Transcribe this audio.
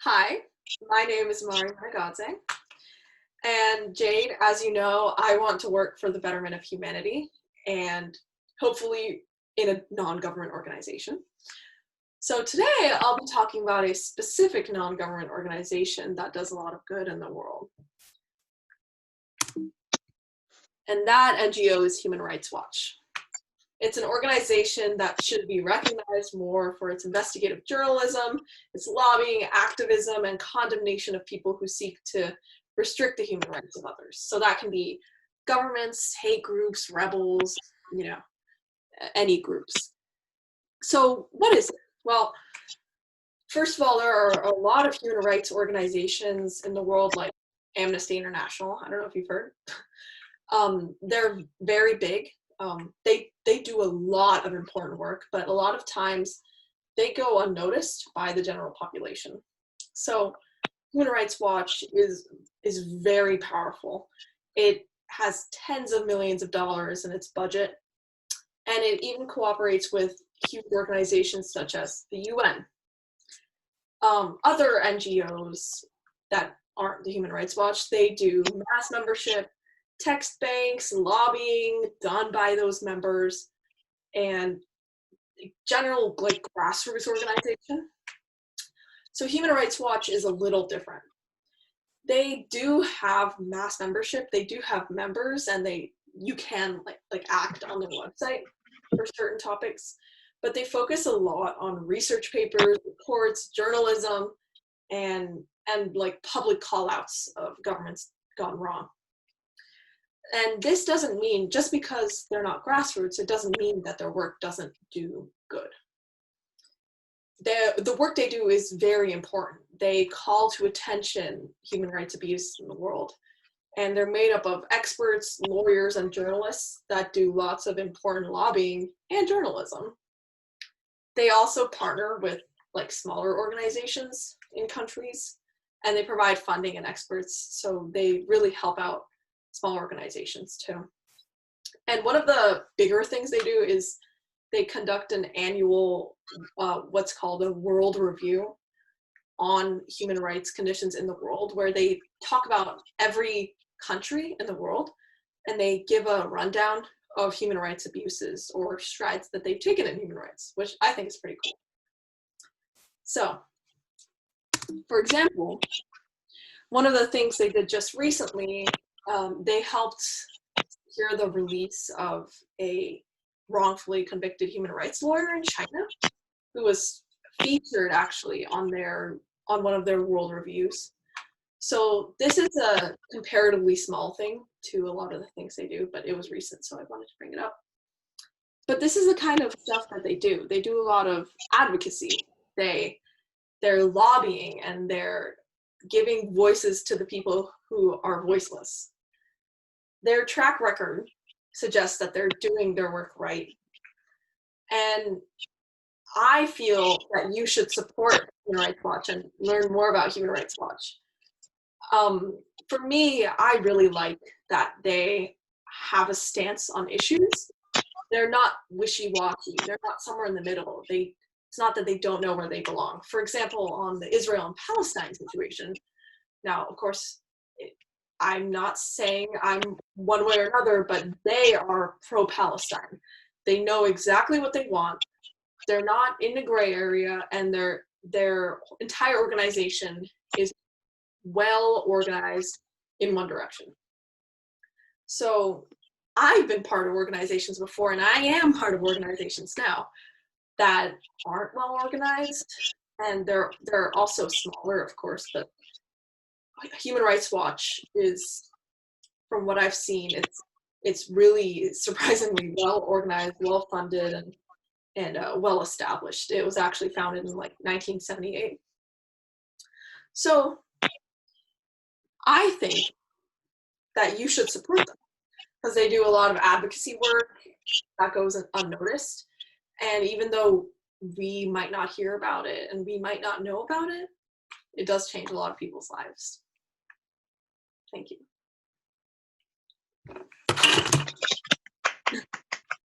Hi, my name is Mari Managadze. And Jade, as you know, I want to work for the betterment of humanity and hopefully in a non-government organization. So today I'll be talking about a specific non-government organization that does a lot of good in the world. And that NGO is Human Rights Watch. It's an organization that should be recognized more for its investigative journalism, its lobbying, activism, and condemnation of people who seek to restrict the human rights of others. So that can be governments, hate groups, rebels, any groups. So what is it? Well, first of all, there are a lot of human rights organizations in the world, like Amnesty International. I don't know if you've heard. They're very big. They do a lot of important work, but a lot of times they go unnoticed by the general population. So Human Rights Watch is very powerful. It has tens of millions of dollars in its budget, and it even cooperates with huge organizations such as the UN. Other NGOs that aren't the Human Rights Watch, they do mass membership, text banks, lobbying done by those members, and general like grassroots organization. So Human Rights Watch is a little different. They do have mass membership, they do have members, and you can like act on their website for certain topics, but they focus a lot on research papers, reports, journalism, and like public call-outs of governments gone wrong. And this doesn't mean, just because they're not grassroots, it doesn't mean that their work doesn't do good. The work they do is very important. They call to attention human rights abuse in the world. And they're made up of experts, lawyers, and journalists that do lots of important lobbying and journalism. They also partner with like smaller organizations in countries, and they provide funding and experts. So they really help out small organizations too. And one of the bigger things they do is they conduct an annual, what's called a world review on human rights conditions in the world, where they talk about every country in the world and they give a rundown of human rights abuses or strides that they've taken in human rights, which I think is pretty cool. So, for example, one of the things they did just recently, they helped secure the release of a wrongfully convicted human rights lawyer in China, who was featured actually on one of their world reviews. So this is a comparatively small thing to a lot of the things they do, but it was recent, so I wanted to bring it up. But this is the kind of stuff that they do. They do a lot of advocacy. They're lobbying, and they're giving voices to the people who are voiceless. Their track record suggests that they're doing their work right. And I feel that you should support Human Rights Watch and learn more about Human Rights Watch. For me, I really like that they have a stance on issues. They're not wishy-washy. They're not somewhere in the middle. It's not that they don't know where they belong. For example, on the Israel and Palestine situation, now, of course, I'm not saying I'm one way or another, but they are pro-Palestine. They know exactly what they want. They're not in the gray area, and their entire organization is well organized in one direction. So I've been part of organizations before, and I am part of organizations now that aren't well organized, and they're also smaller, of course, but Human Rights Watch is, from what I've seen, it's really surprisingly well organized, well funded, and well established. It was actually founded in like 1978. So I think that you should support them because they do a lot of advocacy work that goes unnoticed. And even though we might not hear about it and we might not know about it, it does change a lot of people's lives. Thank you.